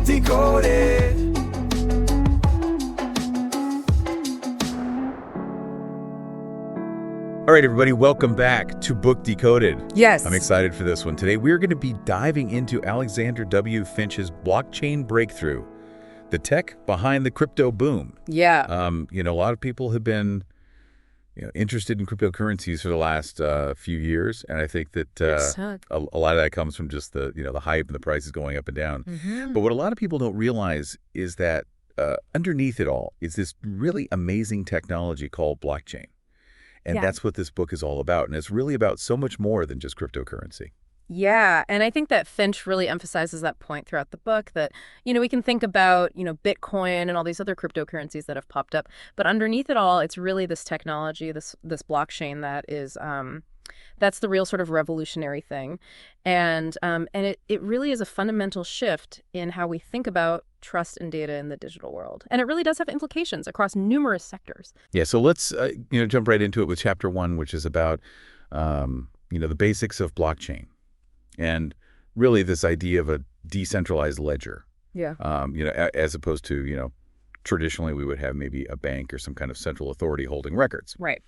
Decoded. All right, everybody, welcome back to Book Decoded. Yes. I'm excited for this one. Today, we're going to be diving into Alexander W. Finch's blockchain breakthrough, the tech behind the crypto boom. Yeah. A lot of people have been interested in cryptocurrencies for the last few years, and I think that a lot of that comes from just the hype and the prices going up and down. Mm-hmm. But what a lot of people don't realize is that underneath it all is this really amazing technology called blockchain. And that's what this book is all about. And it's really about so much more than just cryptocurrency. Yeah. And I think that Finch really emphasizes that point throughout the book that, we can think about, Bitcoin and all these other cryptocurrencies that have popped up. But underneath it all, it's really this technology, this blockchain that is that's the real sort of revolutionary thing. And it really is a fundamental shift in how we think about trust and data in the digital world. And it really does have implications across numerous sectors. Yeah, so let's jump right into it with chapter 1, which is about the basics of blockchain and really this idea of a decentralized ledger. Yeah. As opposed to, traditionally we would have maybe a bank or some kind of central authority holding records. Right.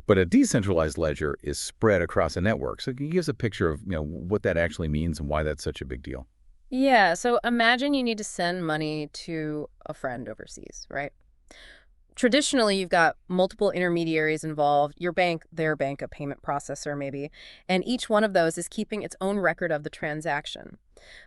But a decentralized ledger is spread across a network. So can you give us a picture of what that actually means and why that's such a big deal? Yeah. So imagine you need to send money to a friend overseas, right? Traditionally, you've got multiple intermediaries involved, your bank, their bank, a payment processor maybe, and each one of those is keeping its own record of the transaction.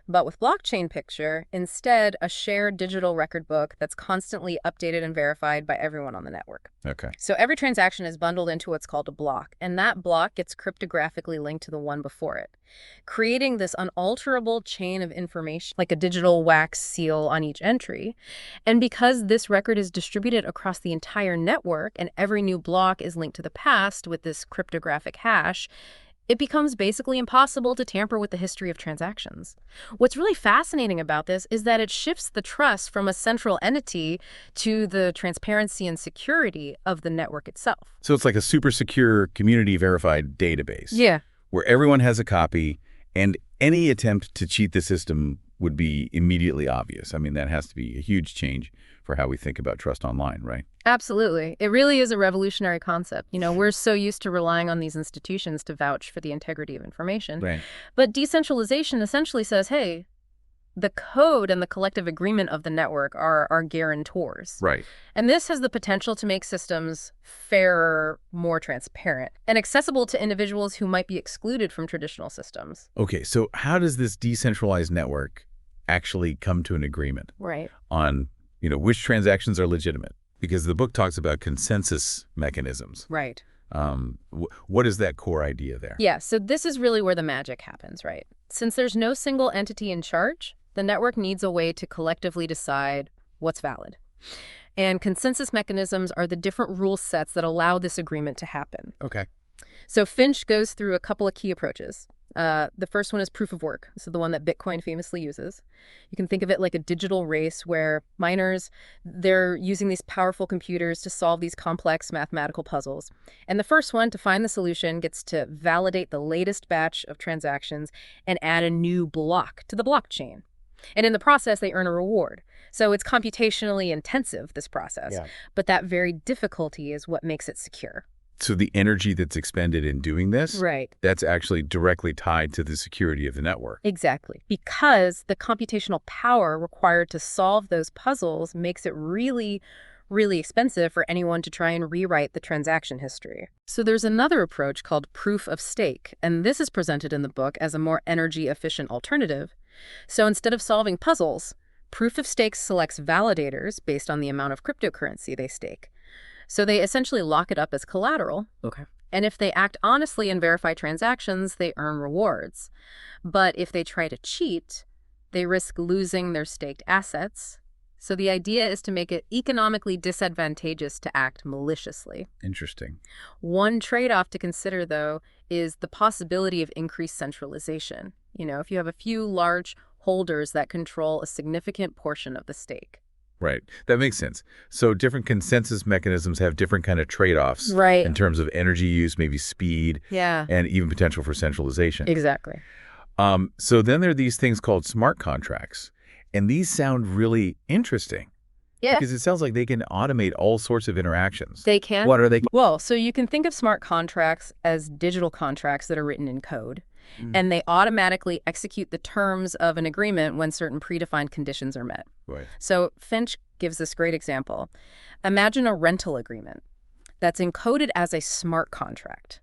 But with blockchain picture, instead, a shared digital record book that's constantly updated and verified by everyone on the network. Okay. So every transaction is bundled into what's called a block, and that block gets cryptographically linked to the one before it, creating this unalterable chain of information, like a digital wax seal on each entry. And because this record is distributed across the entire network and every new block is linked to the past with this cryptographic hash, it becomes basically impossible to tamper with the history of transactions. What's really fascinating about this is that it shifts the trust from a central entity to the transparency and security of the network itself. So it's like a super secure community verified database. Yeah. Where everyone has a copy and any attempt to cheat the system would be immediately obvious. I mean, that has to be a huge change for how we think about trust online, right? Absolutely. It really is a revolutionary concept. We're so used to relying on these institutions to vouch for the integrity of information. Right. But decentralization essentially says, hey, the code and the collective agreement of the network are guarantors. Right. And this has the potential to make systems fairer, more transparent, and accessible to individuals who might be excluded from traditional systems. Okay, so how does this decentralized network actually come to an agreement on which transactions are legitimate? Because the book talks about consensus mechanisms. Right. What is that core idea there? Yeah, so this is really where the magic happens, right? Since there's no single entity in charge, the network needs a way to collectively decide what's valid. And consensus mechanisms are the different rule sets that allow this agreement to happen. Okay. So Finch goes through a couple of key approaches. The first one is proof of work. So the one that Bitcoin famously uses. You can think of it like a digital race where miners, they're using these powerful computers to solve these complex mathematical puzzles. And the first one to find the solution gets to validate the latest batch of transactions and add a new block to the blockchain. And in the process, they earn a reward. So it's computationally intensive, this process. Yeah. But that very difficulty is what makes it secure. So the energy that's expended in doing this, that's actually directly tied to the security of the network. Exactly. Because the computational power required to solve those puzzles makes it really, really expensive for anyone to try and rewrite the transaction history. So there's another approach called proof of stake, and this is presented in the book as a more energy-efficient alternative. So instead of solving puzzles, proof of stake selects validators based on the amount of cryptocurrency they stake. So they essentially lock it up as collateral. Okay. And if they act honestly and verify transactions, they earn rewards. But if they try to cheat, they risk losing their staked assets. So the idea is to make it economically disadvantageous to act maliciously. Interesting. One trade-off to consider, though, is the possibility of increased centralization. If you have a few large holders that control a significant portion of the stake. Right. That makes sense. So different consensus mechanisms have different kind of trade-offs in terms of energy use, maybe speed, and even potential for centralization. Exactly. So then there are these things called smart contracts. And these sound really interesting. Yeah. Because it sounds like they can automate all sorts of interactions. They can. What are they? Well, so you can think of smart contracts as digital contracts that are written in code, and they automatically execute the terms of an agreement when certain predefined conditions are met. Right. So Finch gives this great example. Imagine a rental agreement that's encoded as a smart contract.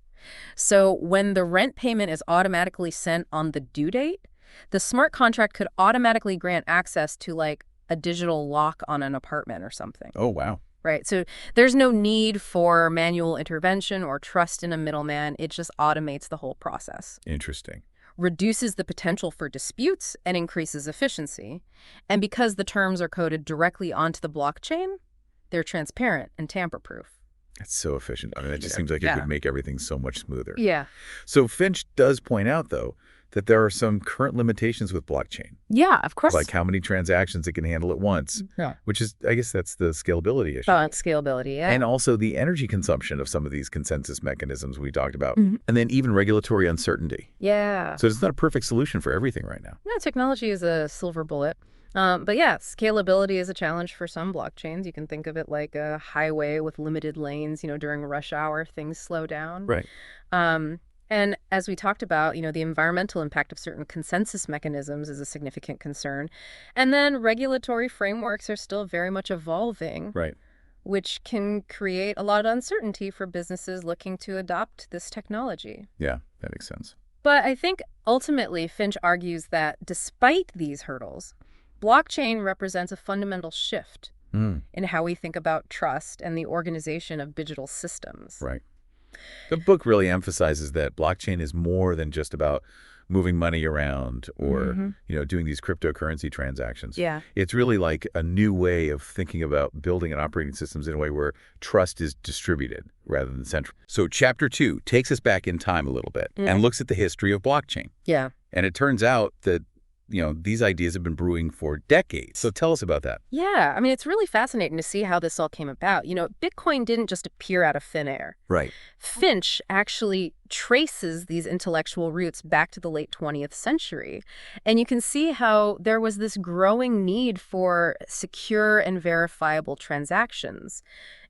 So when the rent payment is automatically sent on the due date, the smart contract could automatically grant access to like a digital lock on an apartment or something. Oh, wow. Right. So there's no need for manual intervention or trust in a middleman. It just automates the whole process. Interesting. Reduces the potential for disputes and increases efficiency. And because the terms are coded directly onto the blockchain, they're transparent and tamper-proof. That's so efficient. I mean, that just seems like it could make everything so much smoother. Yeah. So Finch does point out, though, that there are some current limitations with blockchain. Yeah, of course. Like how many transactions it can handle at once, which is, I guess that's the scalability issue. Scalability, yeah. And also the energy consumption of some of these consensus mechanisms we talked about. And then even regulatory uncertainty. Yeah. So it's not a perfect solution for everything right now. No, technology is a silver bullet. But yeah, scalability is a challenge for some blockchains. You can think of it like a highway with limited lanes. During rush hour, things slow down. Right. And as we talked about, the environmental impact of certain consensus mechanisms is a significant concern. And then regulatory frameworks are still very much evolving. Right. Which can create a lot of uncertainty for businesses looking to adopt this technology. Yeah, that makes sense. But I think ultimately Finch argues that despite these hurdles, blockchain represents a fundamental shift in how we think about trust and the organization of digital systems. Right. The book really emphasizes that blockchain is more than just about moving money around or, doing these cryptocurrency transactions. Yeah. It's really like a new way of thinking about building and operating systems in a way where trust is distributed rather than central. So Chapter 2 takes us back in time a little bit and looks at the history of blockchain. Yeah. And it turns out that these ideas have been brewing for decades. So tell us about that. Yeah, I mean, it's really fascinating to see how this all came about. Bitcoin didn't just appear out of thin air. Right. Finch actually traces these intellectual roots back to the late 20th century. And you can see how there was this growing need for secure and verifiable transactions,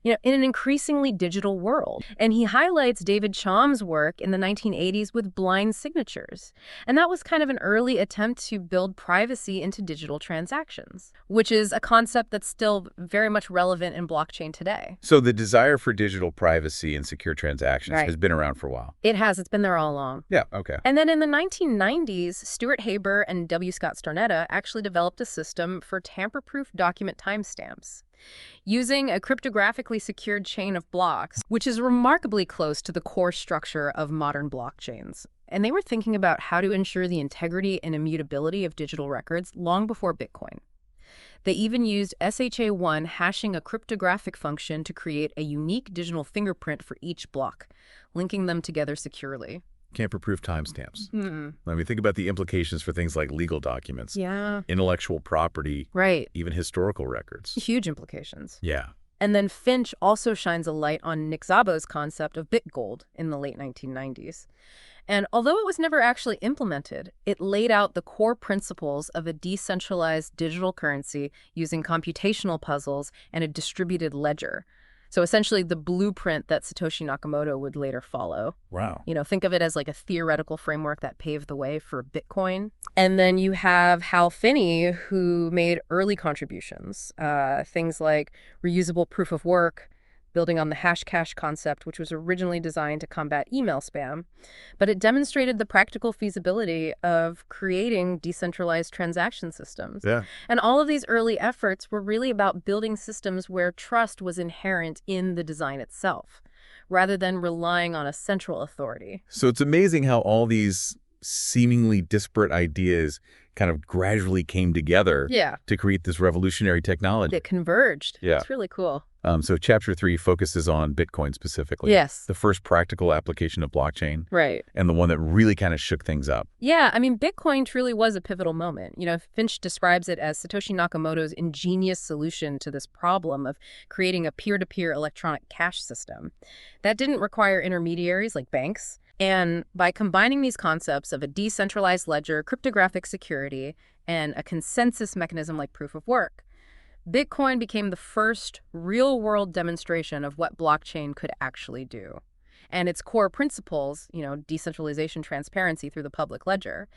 in an increasingly digital world. And he highlights David Chaum's work in the 1980s with blind signatures. And that was kind of an early attempt to build privacy into digital transactions, which is a concept that's still very much relevant in blockchain today. So the desire for digital privacy and secure transactions has been around for a while. It has. It's been there all along. Yeah, okay. And then in the 1990s, Stuart Haber and W. Scott Starnetta actually developed a system for tamper-proof document timestamps, using a cryptographically secured chain of blocks, which is remarkably close to the core structure of modern blockchains. And they were thinking about how to ensure the integrity and immutability of digital records long before Bitcoin. They even used SHA-1 hashing a cryptographic function to create a unique digital fingerprint for each block, linking them together securely. Tamper-proof timestamps. I mean, think about the implications for things like legal documents, intellectual property, even historical records. Huge implications. Yeah. And then Finch also shines a light on Nick Szabo's concept of BitGold in the late 1990s. And although it was never actually implemented, it laid out the core principles of a decentralized digital currency using computational puzzles and a distributed ledger. So essentially the blueprint that Satoshi Nakamoto would later follow. Wow. Think of it as like a theoretical framework that paved the way for Bitcoin. And then you have Hal Finney, who made early contributions, things like reusable proof of work, building on the Hashcash concept, which was originally designed to combat email spam. But it demonstrated the practical feasibility of creating decentralized transaction systems. Yeah. And all of these early efforts were really about building systems where trust was inherent in the design itself, rather than relying on a central authority. So it's amazing how all these seemingly disparate ideas kind of gradually came together to create this revolutionary technology. It converged. Yeah. It's really cool. So Chapter 3 focuses on Bitcoin specifically. Yes. The first practical application of blockchain. Right. And the one that really kind of shook things up. Yeah, I mean, Bitcoin truly was a pivotal moment. Finch describes it as Satoshi Nakamoto's ingenious solution to this problem of creating a peer-to-peer electronic cash system that didn't require intermediaries like banks. And by combining these concepts of a decentralized ledger, cryptographic security, and a consensus mechanism like proof of work, Bitcoin became the first real-world demonstration of what blockchain could actually do. And its core principles, decentralization, transparency through the public ledger,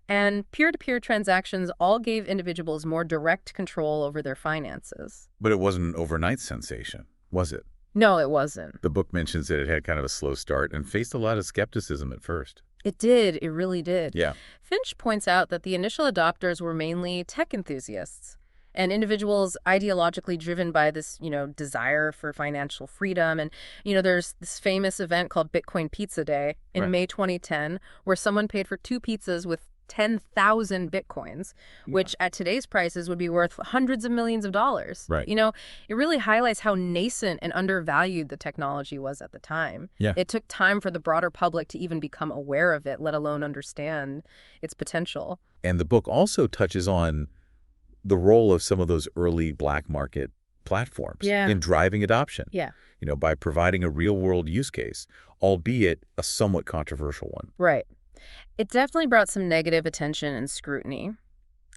and peer-to-peer transactions all gave individuals more direct control over their finances. But it wasn't an overnight sensation, was it? No, it wasn't. The book mentions that it had kind of a slow start and faced a lot of skepticism at first. It did. It really did. Yeah. Finch points out that the initial adopters were mainly tech enthusiasts and individuals ideologically driven by this, desire for financial freedom. And, there's this famous event called Bitcoin Pizza Day in May 2010, where someone paid for 2 pizzas with 10,000 Bitcoins, which at today's prices would be worth hundreds of millions of dollars. Right. It really highlights how nascent and undervalued the technology was at the time. Yeah. It took time for the broader public to even become aware of it, let alone understand its potential. And the book also touches on the role of some of those early black market platforms in driving adoption. Yeah. By providing a real-world use case, albeit a somewhat controversial one. Right. It definitely brought some negative attention and scrutiny,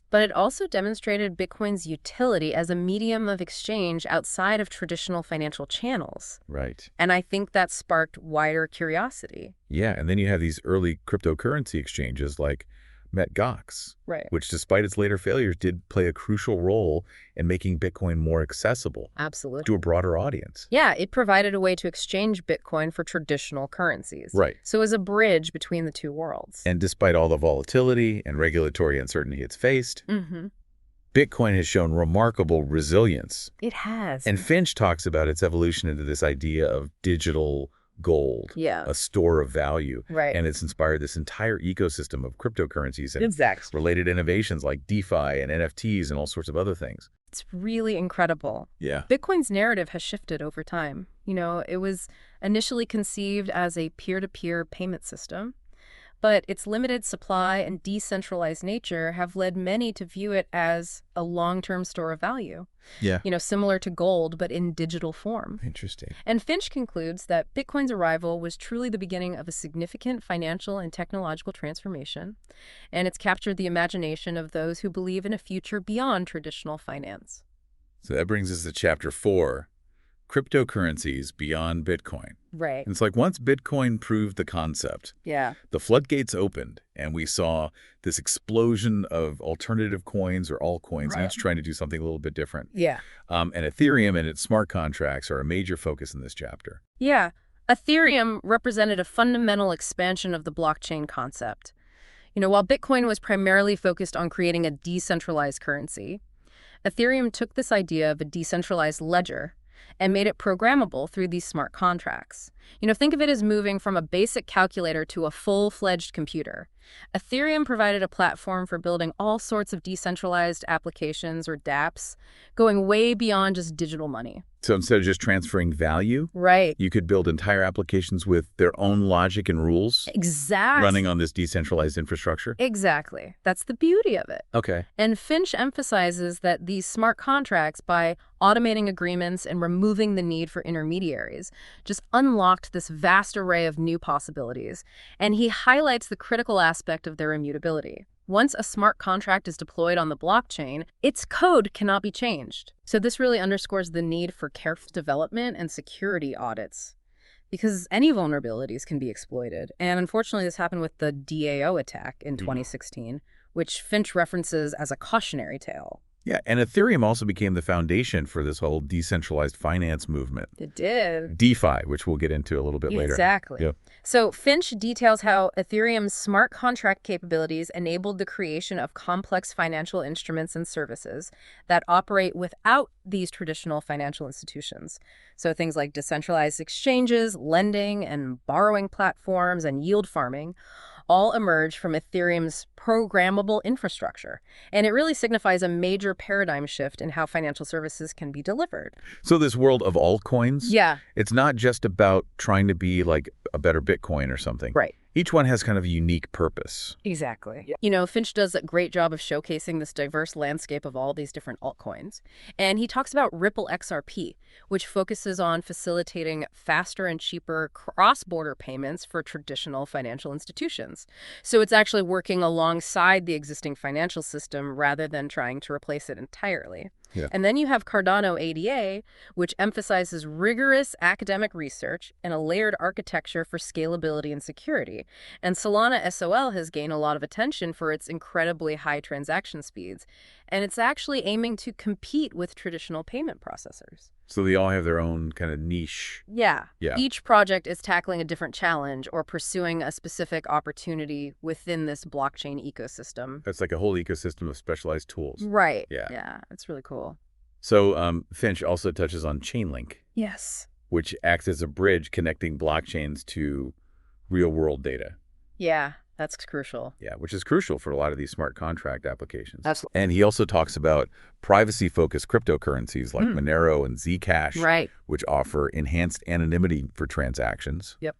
but it also demonstrated Bitcoin's utility as a medium of exchange outside of traditional financial channels. Right. And I think that sparked wider curiosity. Yeah, and then you have these early cryptocurrency exchanges like Mt. Gox, Right. which despite its later failures did play a crucial role in making Bitcoin more accessible Absolutely. to a broader audience. Yeah, it provided a way to exchange Bitcoin for traditional currencies. Right. So it was a bridge between the two worlds. And despite all the volatility and regulatory uncertainty it's faced, Bitcoin has shown remarkable resilience. It has. And Finch talks about its evolution into this idea of digital gold, a store of value. Right. And it's inspired this entire ecosystem of cryptocurrencies and Exactly. related innovations like DeFi and NFTs and all sorts of other things. It's really incredible. Yeah. Bitcoin's narrative has shifted over time. It was initially conceived as a peer-to-peer payment system, but its limited supply and decentralized nature have led many to view it as a long-term store of value. Yeah. Similar to gold, but in digital form. Interesting. And Finch concludes that Bitcoin's arrival was truly the beginning of a significant financial and technological transformation, and it's captured the imagination of those who believe in a future beyond traditional finance. So that brings us to chapter 4, cryptocurrencies beyond Bitcoin. Right. And it's like once Bitcoin proved the concept, Yeah. the floodgates opened and we saw this explosion of alternative coins or altcoins, and it's trying to do something a little bit different. Yeah. And Ethereum and its smart contracts are a major focus in this chapter. Yeah. Ethereum represented a fundamental expansion of the blockchain concept. While Bitcoin was primarily focused on creating a decentralized currency, Ethereum took this idea of a decentralized ledger and made it programmable through these smart contracts. Think of it as moving from a basic calculator to a full-fledged computer. Ethereum provided a platform for building all sorts of decentralized applications, or dApps, going way beyond just digital money. So instead of just transferring value, Right. you could build entire applications with their own logic and rules Exactly. running on this decentralized infrastructure. Exactly. That's the beauty of it. Okay. And Finch emphasizes that these smart contracts, by automating agreements and removing the need for intermediaries, just unlocked this vast array of new possibilities. And he highlights the critical aspect of their immutability. Once a smart contract is deployed on the blockchain, its code cannot be changed. So this really underscores the need for careful development and security audits, because any vulnerabilities can be exploited. And unfortunately, this happened with the DAO attack in 2016, which Finch references as a cautionary tale. Yeah, and Ethereum also became the foundation for this whole decentralized finance movement. It did. DeFi, which we'll get into a little bit later. Exactly. Yep. So Finch details how Ethereum's smart contract capabilities enabled the creation of complex financial instruments and services that operate without these traditional financial institutions. So things like decentralized exchanges, lending and borrowing platforms, and yield farming all emerge from Ethereum's programmable infrastructure. And it really signifies a major paradigm shift in how financial services can be delivered. So this world of altcoins, Yeah. it's not just about trying to be like a better Bitcoin or something. Right. Each one has kind of a unique purpose. Exactly. You know, Finch does a great job of showcasing this diverse landscape of all these different altcoins. And he talks about Ripple XRP, which focuses on facilitating faster and cheaper cross-border payments for traditional financial institutions. So it's actually working alongside the existing financial system rather than trying to replace it entirely. Yeah. And then you have Cardano ADA, which emphasizes rigorous academic research and a layered architecture for scalability and security. And Solana SOL has gained a lot of attention for its incredibly high transaction speeds. And it's actually aiming to compete with traditional payment processors. So they all have their own kind of niche. Yeah. Yeah. Each project is tackling a different challenge or pursuing a specific opportunity within this blockchain ecosystem. That's like a whole ecosystem of specialized tools. Right. Yeah. Yeah, it's really cool. So Finch also touches on Chainlink, Yes. which acts as a bridge connecting blockchains to real-world data. Yeah, that's crucial. Yeah, which is crucial for a lot of these smart contract applications. Absolutely. And he also talks about privacy-focused cryptocurrencies like Monero and Zcash, Right. which offer enhanced anonymity for transactions. Yep.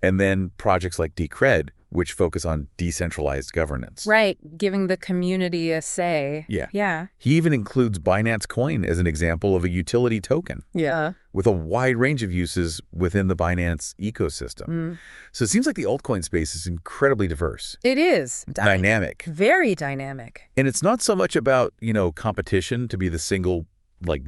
And then projects like Decred, which focus on decentralized governance. Right, giving the community a say. Yeah. Yeah. He even includes Binance Coin as an example of a utility token Yeah. with a wide range of uses within the Binance ecosystem. So it seems like the altcoin space is incredibly diverse, It is. dynamic. Very dynamic. And it's not so much about, competition to be the single,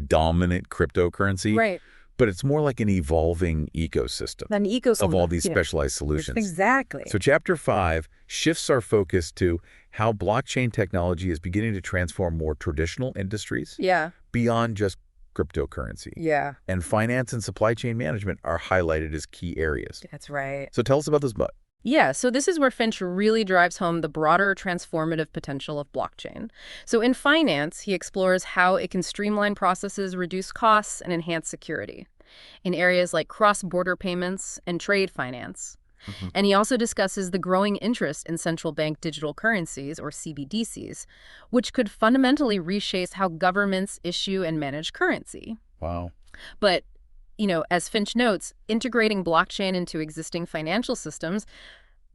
dominant cryptocurrency. Right. But it's more like an evolving ecosystem An ecosystem of all these specialized solutions. Exactly. So Chapter 5 shifts our focus to how blockchain technology is beginning to transform more traditional industries Yeah. beyond just cryptocurrency. Yeah. And finance and supply chain management are highlighted as key areas. That's right. So tell us about this book. Yeah, so this is where Finch really drives home the broader transformative potential of blockchain. So in finance, he explores how it can streamline processes, reduce costs, and enhance security in areas like cross-border payments and trade finance. And he also discusses the growing interest in central bank digital currencies, or CBDCs, which could fundamentally reshape how governments issue and manage currency. Wow. But as Finch notes, integrating blockchain into existing financial systems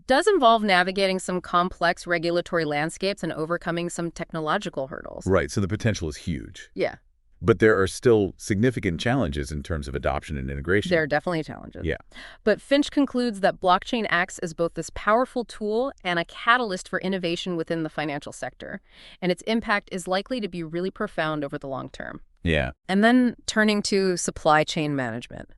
does involve navigating some complex regulatory landscapes and overcoming some technological hurdles. Right, so the potential is huge. Yeah, But there are still significant challenges in terms of adoption and integration. there are definitely challenges. Yeah. But Finch concludes that blockchain acts as both this powerful tool and a catalyst for innovation within the financial sector, and its impact is likely to be really profound over the long term. Yeah. And then turning to supply chain management.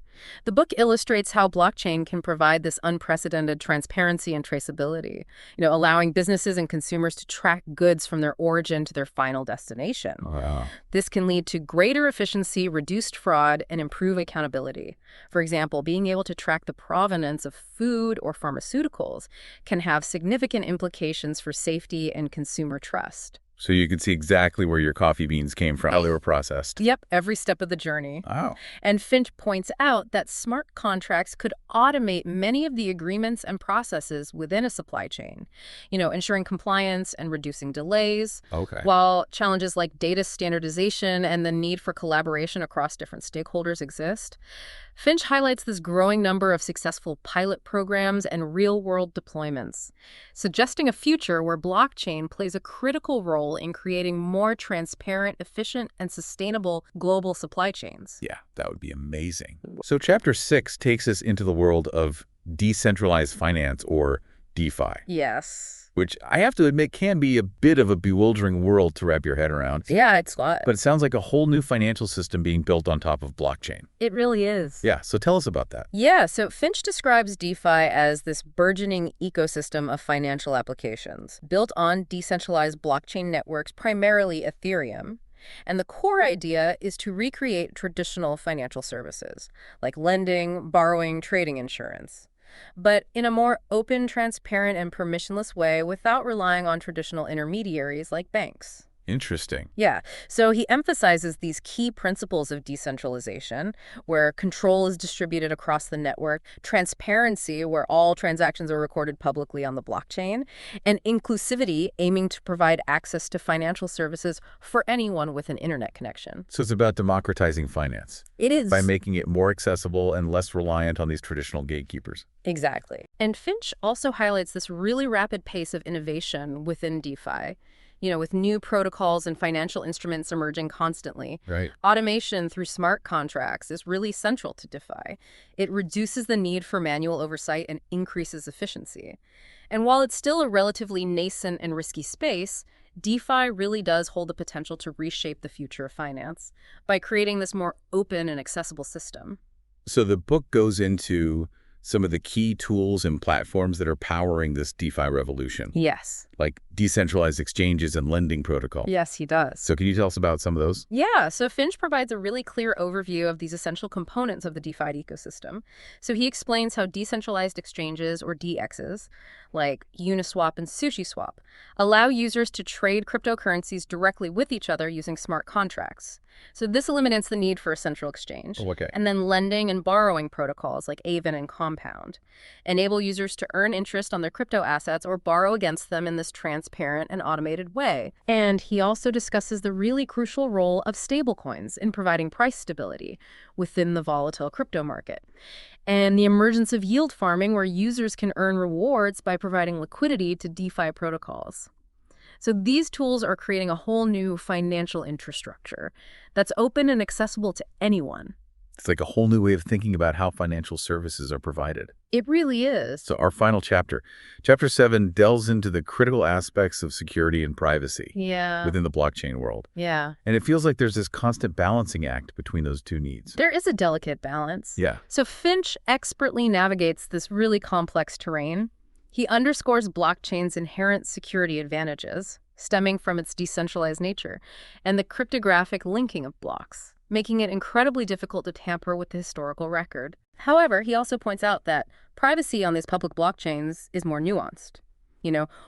The book illustrates how blockchain can provide this unprecedented transparency and traceability, allowing businesses and consumers to track goods from their origin to their final destination. Wow. This can lead to greater efficiency, reduced fraud, and improve accountability. For example, being able to track the provenance of food or pharmaceuticals can have significant implications for safety and consumer trust. So you can see exactly where your coffee beans came from, how they were processed. Yep, every step of the journey. Wow. And Finch points out that smart contracts could automate many of the agreements and processes within a supply chain, ensuring compliance and reducing delays, Okay. while challenges like data standardization and the need for collaboration across different stakeholders exist. Finch highlights this growing number of successful pilot programs and real-world deployments, suggesting a future where blockchain plays a critical role in creating more transparent, efficient, and sustainable global supply chains. Yeah, that would be amazing. So Chapter 6 takes us into the world of decentralized finance, or DeFi, Yes. which I have to admit can be a bit of a bewildering world to wrap your head around. Yeah, it's got. But it sounds like a whole new financial system being built on top of blockchain. It really is. Yeah, so tell us about that. Yeah, so Finch describes DeFi as this burgeoning ecosystem of financial applications built on decentralized blockchain networks, primarily Ethereum. And the core idea is to recreate traditional financial services, like lending, borrowing, trading, insurance, but in a more open, transparent, and permissionless way without relying on traditional intermediaries like banks. Interesting. Yeah. So he emphasizes these key principles of decentralization, where control is distributed across the network, transparency, where all transactions are recorded publicly on the blockchain, and inclusivity, aiming to provide access to financial services for anyone with an internet connection. So it's about democratizing finance It by is. making it more accessible and less reliant on these traditional gatekeepers. Exactly. And Finch also highlights this really rapid pace of innovation within DeFi. With new protocols and financial instruments emerging constantly, Right. automation through smart contracts is really central to DeFi. It reduces the need for manual oversight and increases efficiency. And while it's still a relatively nascent and risky space, DeFi really does hold the potential to reshape the future of finance by creating this more open and accessible system. So the book goes into some of the key tools and platforms that are powering this DeFi revolution, Yes. like decentralized exchanges and lending protocols. Yes, he does. So can you tell us about some of those? Yeah, so Finch provides a really clear overview of these essential components of the DeFi ecosystem. So he explains how decentralized exchanges, or DEXs, like Uniswap and SushiSwap, allow users to trade cryptocurrencies directly with each other using smart contracts. So this eliminates the need for a central exchange. Oh, okay. And then lending and borrowing protocols like Aven and Compound enable users to earn interest on their crypto assets or borrow against them in this transparent and automated way. And he also discusses the really crucial role of stablecoins in providing price stability within the volatile crypto market, and the emergence of yield farming, where users can earn rewards by providing liquidity to DeFi protocols. So these tools are creating a whole new financial infrastructure that's open and accessible to anyone. It's like a whole new way of thinking about how financial services are provided. It really is. So our final chapter, Chapter 7, delves into the critical aspects of security and privacy Yeah. within the blockchain world. Yeah. And it feels like there's this constant balancing act between those two needs. There is a delicate balance. Yeah. So Finch expertly navigates this really complex terrain. He underscores blockchain's inherent security advantages, stemming from its decentralized nature, and the cryptographic linking of blocks, making it incredibly difficult to tamper with the historical record. However, he also points out that privacy on these public blockchains is more nuanced.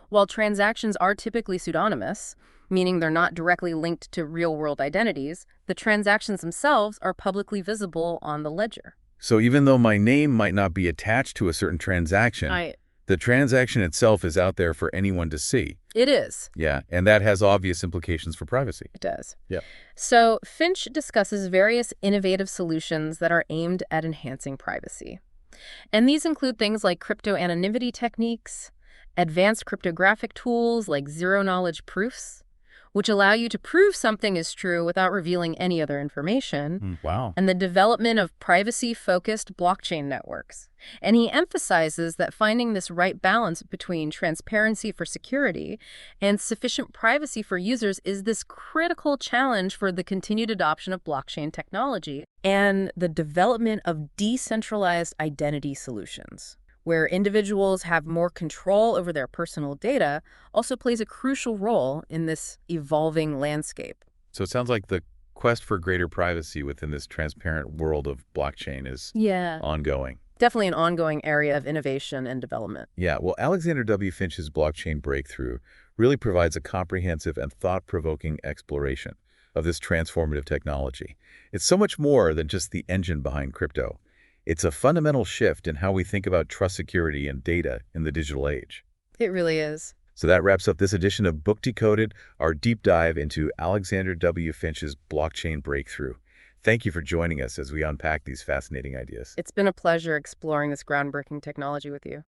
While transactions are typically pseudonymous, meaning they're not directly linked to real-world identities, the transactions themselves are publicly visible on the ledger. So even though my name might not be attached to a certain transaction, the transaction itself is out there for anyone to see. It is. Yeah, and that has obvious implications for privacy. It does. Yeah. So Finch discusses various innovative solutions that are aimed at enhancing privacy. And these include things like crypto anonymity techniques, advanced cryptographic tools like zero-knowledge proofs, which allow you to prove something is true without revealing any other information, Wow. and the development of privacy-focused blockchain networks. And he emphasizes that finding this right balance between transparency for security and sufficient privacy for users is this critical challenge for the continued adoption of blockchain technology and the development of decentralized identity solutions, where individuals have more control over their personal data, also plays a crucial role in this evolving landscape. So it sounds like the quest for greater privacy within this transparent world of blockchain is ongoing. Definitely an ongoing area of innovation and development. Yeah, well, Alexander W. Finch's blockchain breakthrough really provides a comprehensive and thought-provoking exploration of this transformative technology. It's so much more than just the engine behind crypto. It's a fundamental shift in how we think about trust security and data in the digital age. It really is. So that wraps up this edition of Book Decoded, our deep dive into Alexander W. Finch's blockchain breakthrough. Thank you for joining us as we unpack these fascinating ideas. It's been a pleasure exploring this groundbreaking technology with you.